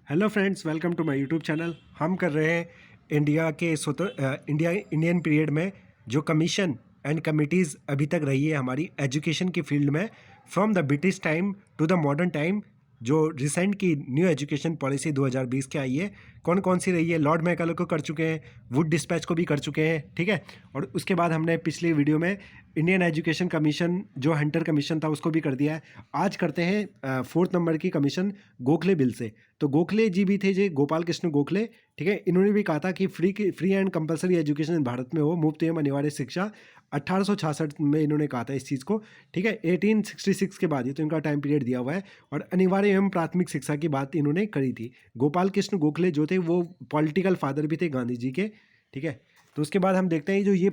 Hello friends, welcome to my YouTube channel. हम कर रहे हैं इंडिया के इंडियन पीरियड में जो कमीशन एंड कमिटीज़ अभी तक रही है हमारी एजुकेशन की फील्ड में, from the British time to the modern time. जो रिसेंट की न्यू एजुकेशन पॉलिसी 2020 के आई है, कौन कौन सी रही है, लॉर्ड मैकाले को कर चुके हैं, वुड डिस्पैच को भी कर चुके हैं, ठीक है। और उसके बाद हमने पिछली वीडियो में इंडियन एजुकेशन कमीशन जो हंटर कमीशन था उसको भी कर दिया है। आज करते हैं 4th नंबर की कमीशन गोखले बिल से। तो गोखले जी भी थे, जी गोपाल कृष्ण गोखले, ठीक है। इन्होंने भी कहा था कि free and compulsory education Bharat में हो, मुफ्त एवं अनिवार्य शिक्षा। 1866 में इन्होंने कहा था इस चीज़ को, ठीक है। 1866 के बाद, ये तो इनका टाइम पीरियड दिया हुआ है। और अनिवार्य एवं प्राथमिक शिक्षा की बात इन्होंने करी थी। गोपाल कृष्ण गोखले जो थे वो पॉलिटिकल फादर भी थे गांधी जी के, ठीक है। तो उसके बाद हम देखते हैं जो ये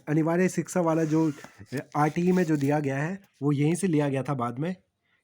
अनिवार्य शिक्षा वाला जो आरटीई में जो दिया गया है वो यहीं से लिया गया था बाद में,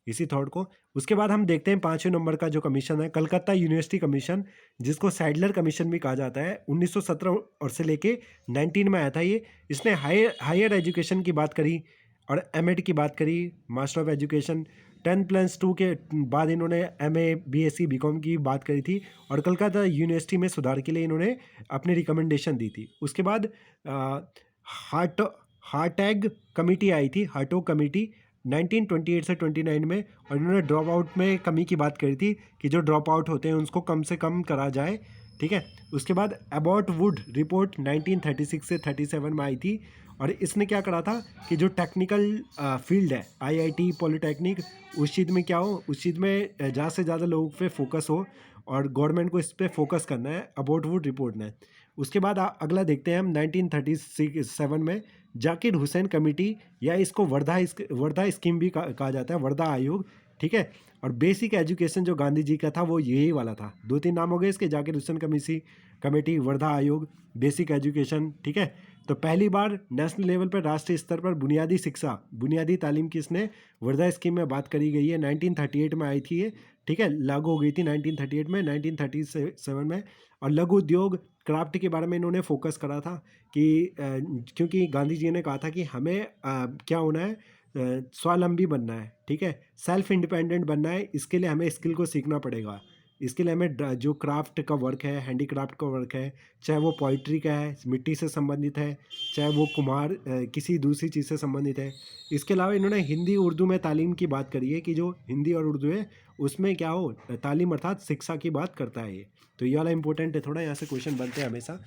इसी थॉट को। उसके बाद हम देखते हैं 5वें नंबर का जो कमीशन है, कलकत्ता यूनिवर्सिटी कमीशन, जिसको सैडलर कमीशन भी कहा जाता है। 1917 और से लेके 19 में आया था ये। इसने हायर एजुकेशन की बात करी और एमएड की बात करी, मास्टर ऑफ एजुकेशन। 10+2 के बाद इन्होंने एमए, बीएससी, बीकॉम की बात करी थी। और कलकत्ता यूनिवर्सिटी में सुधार के लिए इन्होंने अपनी रिकमेंडेशन दी थी। उसके बाद हार्ट हार्टैग कमेटी आई थी, हार्टोग कमेटी, 1928 से 29 में। और इन्होंने ड्रॉप आउट में कमी की बात करी थी कि जो ड्रॉप आउट होते हैं उसको कम से कम करा जाए, ठीक है। उसके बाद अबाउट वुड रिपोर्ट 1936 से 37 में आई थी। और इसने क्या करा था कि जो टेक्निकल फील्ड है, आईआईटी, पॉलिटेक्निक, उस चीज़ में क्या हो, उस चीज़ में ज़्यादा से ज़्यादा लोगों पे फोकस हो और गवर्नमेंट को इस पर फोकस करना है, अबाउट वुड रिपोर्ट ने। उसके बाद अगला देखते हैं हम 1937 में जाकिर हुसैन कमेटी, या इसको वर्धा स्कीम भी कहा जाता है, वर्धा आयोग, ठीक है। और बेसिक एजुकेशन जो गांधी जी का था वो यही वाला था। 2-3 नाम हो गए इसके, जाकिर हुसैन कमेटी, वर्धा आयोग, बेसिक एजुकेशन, ठीक है। तो पहली बार नेशनल लेवल पर, राष्ट्रीय स्तर पर बुनियादी शिक्षा, बुनियादी तालीम की इसने वर्धा स्कीम में बात करी गई है। 1938 में आई थी ये, ठीक है, लागू हो गई थी 1938 में, 1937 में। और लघु उद्योग, क्राफ्ट के बारे में इन्होंने फोकस करा था कि क्योंकि गांधी जी ने कहा था कि हमें क्या होना है, स्वावलंबी बनना है, ठीक है, सेल्फ इंडिपेंडेंट बनना है। इसके लिए हमें स्किल को सीखना पड़ेगा। इसके लिए हमें जो क्राफ्ट का वर्क है, हैंडीक्राफ्ट का वर्क है, चाहे वो पोइट्री का है, मिट्टी से संबंधित है, चाहे वो कुम्हार किसी दूसरी चीज़ से संबंधित है। इसके अलावा इन्होंने हिंदी उर्दू में तालीम की बात करी है कि जो हिंदी और उर्दू है उसमें क्या हो, तालीम अर्थात शिक्षा की बात करता है ये। तो ये वाला इंपॉर्टेंट है थोड़ा, यहाँ से क्वेश्चन बनते हैं हमेशा।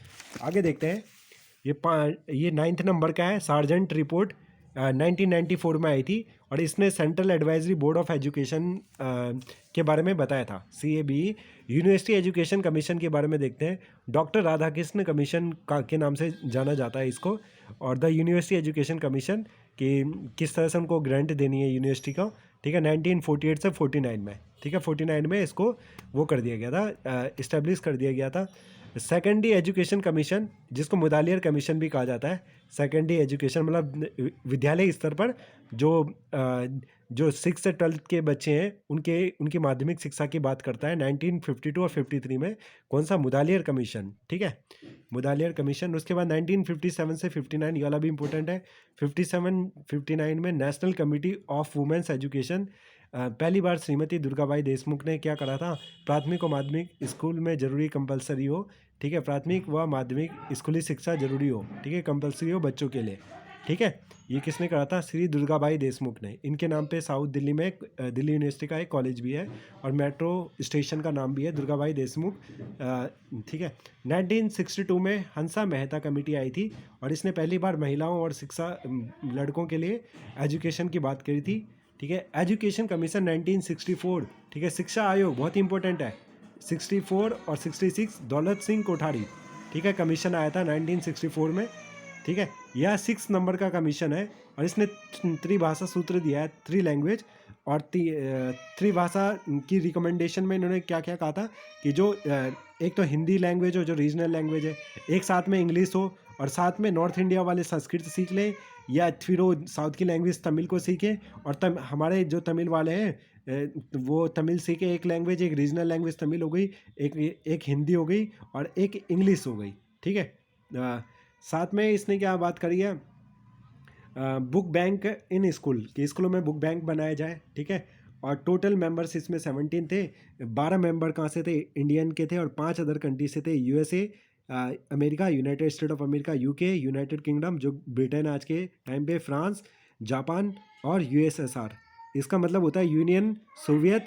आगे देखते हैं, ये 9th नंबर का है, सार्जेंट रिपोर्ट 1994 में आई थी। और इसने central advisory board of education के बारे में बताया था, CABE। यूनिवर्सिटी एजुकेशन कमीशन के बारे में देखते हैं, डॉक्टर राधाकृष्ण कमीशन के नाम से जाना जाता है इसको। और द यूनिवर्सिटी एजुकेशन कमीशन कि किस तरह से उनको ग्रांट देनी है यूनिवर्सिटी को, ठीक है, 1948 से 49 में, ठीक है, 49 में इसको वो कर दिया गया था, इस्टेब्लिश कर दिया गया था। सेकेंडरी एजुकेशन कमीशन, जिसको मुदालियर कमीशन भी कहा जाता है, सेकेंडरी एजुकेशन मतलब विद्यालय स्तर पर जो 6 से 12th के बच्चे हैं उनकी माध्यमिक शिक्षा की बात करता है। 1952 और 53 में कौन सा, मुदालियर कमीशन, ठीक है, मुदालियर कमीशन। उसके बाद 1957 से 59, ये वाला भी इंपॉर्टेंट है। 57-59 में national committee of women's education, पहली बार श्रीमती दुर्गाबाई देशमुख ने क्या करा था, प्राथमिक और माध्यमिक स्कूल में जरूरी कंपलसरी हो, ठीक है, प्राथमिक व माध्यमिक स्कूली शिक्षा जरूरी हो, ठीक है, कंपलसरी हो बच्चों के लिए, ठीक है। ये किसने करा था, श्री दुर्गाबाई देशमुख ने। इनके नाम पे साउथ दिल्ली में दिल्ली यूनिवर्सिटी का एक कॉलेज भी है और मेट्रो स्टेशन का नाम भी है दुर्गाबाई देशमुख, ठीक है। 1962 में हंसा मेहता कमेटी आई थी और इसने पहली बार महिलाओं और शिक्षा, लड़कों के लिए एजुकेशन की बात करी थी, ठीक है। एजुकेशन कमीशन 1964, ठीक है। शिक्षा आयोग बहुत ही इंपॉर्टेंट है, 64 और 66, दौलत सिंह कोठारी, ठीक है, कमीशन आया था 1964 में, ठीक है। यह 6 नंबर का कमीशन है और इसने त्रिभाषा सूत्र दिया है, 3 लैंग्वेज। और त्रिभाषा की रिकमेंडेशन में इन्होंने क्या क्या कहा था कि जो एक तो हिंदी लैंग्वेज हो जो रीजनल लैंग्वेज है, एक साथ में इंग्लिश हो, और साथ में नॉर्थ इंडिया वाले संस्कृत सीख लें, या फिर वो साउथ की लैंग्वेज तमिल को सीखें। और हमारे जो तमिल वाले हैं वो तमिल सीखे, एक लैंग्वेज, एक रीजनल लैंग्वेज तमिल हो गई, एक हिंदी हो गई और एक इंग्लिश हो गई, ठीक है। साथ में इसने क्या बात करी है, बुक बैंक इन स्कूल, कि स्कूलों में बुक बैंक बनाया जाए, ठीक है। और टोटल मेंबर्स इसमें 17 थे। 12 मेंबर कहाँ से थे, इंडियन के थे, और 5 अदर कंट्री से थे, USA, America, United state of America, UK, United kingdom जो ब्रिटेन आज के टाइम पे, फ्रांस, जापान और यूएसएसआर। इसका मतलब होता है यूनियन सोवियत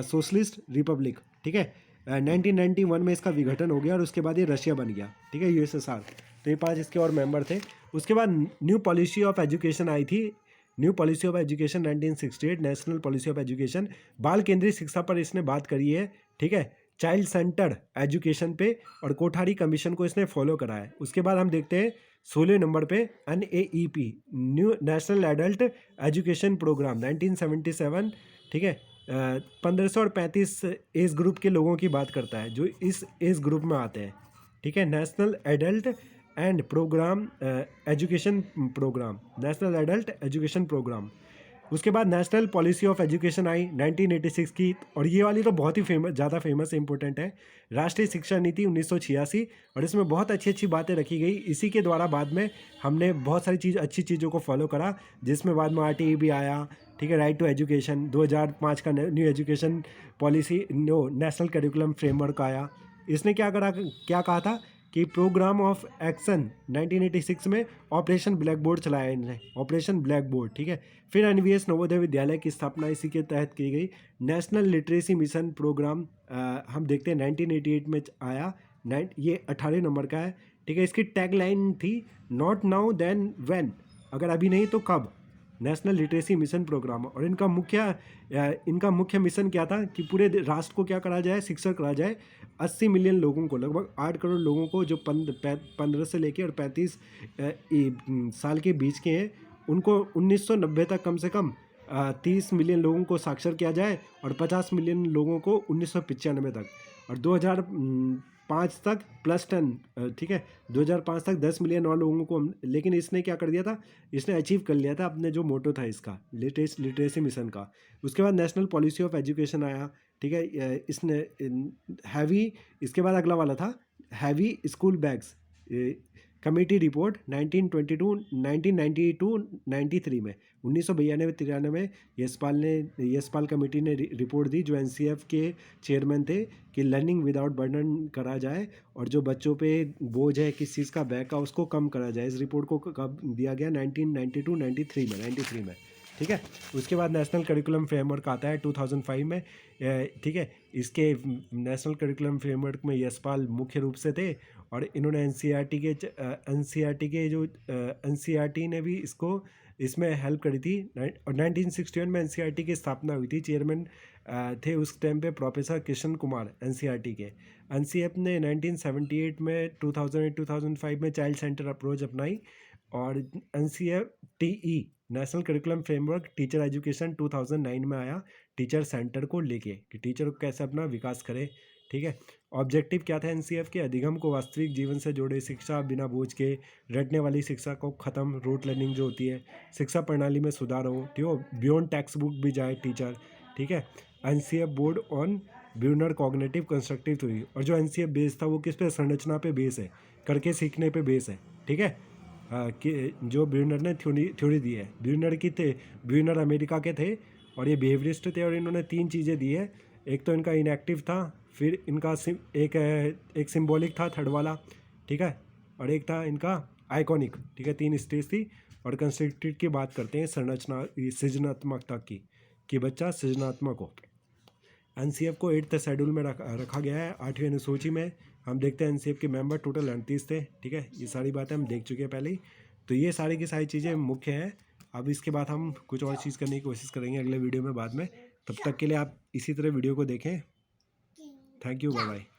सोशलिस्ट रिपब्लिक, ठीक है। 1991 में इसका विघटन हो गया और उसके बाद ये रशिया बन गया, ठीक है, यूएसएसआर। तो ये 5 इसके और मेंबर थे। उसके बाद न्यू पॉलिसी ऑफ एजुकेशन आई थी, new policy of education 1968, national policy of education, बाल केंद्रित शिक्षा पर इसने बात करी है, ठीक है, चाइल्ड सेंटर्ड एजुकेशन पे, और कोठारी कमीशन को इसने फॉलो करा है। उसके बाद हम देखते हैं 16 नंबर पे NAEP, new national adult education program 1977, ठीक है। 15 से और 35 एज ग्रुप के लोगों की बात करता है जो इस एज ग्रुप में आते हैं, ठीक है। National adult and program education program, national adult education program. उसके बाद नेशनल पॉलिसी ऑफ एजुकेशन आई 1986 की, और ये वाली तो बहुत ही ज़्यादा फेमस इंपॉर्टेंट है, राष्ट्रीय शिक्षा नीति 1986, और इसमें बहुत अच्छी अच्छी बातें रखी गई। इसी के द्वारा बाद में हमने बहुत सारी अच्छी चीज़ों को फॉलो करा, जिसमें बाद में RTE भी आया, ठीक है, राइट टू एजुकेशन। 2005 का new education policy, new national curriculum framework आया। इसने क्या कहा था कि प्रोग्राम ऑफ एक्शन 1986 में ऑपरेशन ब्लैक बोर्ड चलाया इन्होंने, ऑपरेशन ब्लैक बोर्ड, ठीक है। फिर NVS नवोदय विद्यालय की स्थापना इसी के तहत की गई। नेशनल लिटरेसी मिशन प्रोग्राम हम देखते हैं 1988 में आया, ये 18 नंबर का है, ठीक है। इसकी टैगलाइन थी नॉट नाउ देन व्हेन, अगर अभी नहीं तो कब, नेशनल लिटरेसी मिशन प्रोग्राम। और इनका मुख्य मिशन क्या था कि पूरे राष्ट्र को क्या करा जाए, शिक्षा करा जाए 80 मिलियन लोगों को, लगभग 8 करोड़ लोगों को जो 15 से लेकर और 35 साल के बीच के हैं, उनको 1990 तक कम से कम 30 मिलियन लोगों को साक्षर किया जाए, और 50 मिलियन लोगों को 1995 तक, और 2005 तक +10, ठीक है, 2005 तक 10 मिलियन और लोगों को। लेकिन इसने क्या कर दिया था, इसने अचीव कर लिया था अपने जो मोटो था इसका, लिटरेसी मिशन का। उसके बाद नेशनल पॉलिसी ऑफ एजुकेशन आया, ठीक है। इसने हैवी, इसके बाद अगला वाला था heavy school bags committee report 1992-93 में, 1992-93 में यशपाल कमेटी ने रिपोर्ट दी, जो NCF के चेयरमैन थे, कि लर्निंग विदाउट बर्डन करा जाए, और जो बच्चों पे बोझ है किस चीज़ का, बैग का, उसको कम करा जाए। इस रिपोर्ट को कब दिया गया, 1992-93 में, ठीक है। उसके बाद नेशनल करिकुलम फ्रेमवर्क आता है 2005 में, ठीक है। इसके नेशनल करिकुलम फ्रेमवर्क में यशपाल मुख्य रूप से थे, और इन्होंने NCERT के जो NCERT ने भी इसमें हेल्प करी थी। और 1961 में NCERT की स्थापना हुई थी, चेयरमैन थे उस टाइम पे प्रोफेसर कृष्ण कुमार NCERT के। NCF ने 1978 में 2008-2005 में चाइल्ड सेंटर अप्रोच अपनाई, और NCFTE national curriculum framework teacher education 2009 में आया, टीचर सेंटर को लेके, कि टीचर को कैसे अपना विकास करे, ठीक है। ऑब्जेक्टिव क्या था NCF के, अधिगम को वास्तविक जीवन से जोड़े, शिक्षा बिना बोझ के, रटने वाली शिक्षा को ख़त्म, रूट लर्निंग जो होती है, शिक्षा प्रणाली में सुधार हो, ठीक है, बियॉन्ड टेक्स्ट बुक भी जाए टीचर, ठीक है। NCF board on Bruner cognitive constructive theory, और जो NCF बेस था वो किस पे, संरचना पे बेस है, करके सीखने पे बेस है, ठीक है। कि जो ब्यूनर ने थ्योरी दी है, ब्यूनर अमेरिका के थे, और ये बिहेवियरिस्ट थे, और इन्होंने 3 चीज़ें दी है। एक तो इनका इनएक्टिव था, फिर इनका एक सिंबॉलिक था, थर्ड वाला, ठीक है, और एक था इनका आइकॉनिक, ठीक है। 3 स्टेज थी। और कंस्ट्रक्टिव की बात करते हैं, संरचना सृजनात्मकता की, कि बच्चा सृजनात्मक हो। NCF को 8th शेड्यूल में रखा गया है, 8वीं अनुसूची में। हम देखते हैं NCF के मेंबर टोटल 38 थे, ठीक है। ये सारी बातें हम देख चुके हैं पहले ही। तो ये सारी की सारी चीज़ें मुख्य हैं। अब इसके बाद हम कुछ और चीज़ करने की कोशिश करेंगे अगले वीडियो में बाद में। तब तक के लिए आप इसी तरह वीडियो को देखें। Thank you, bye bye.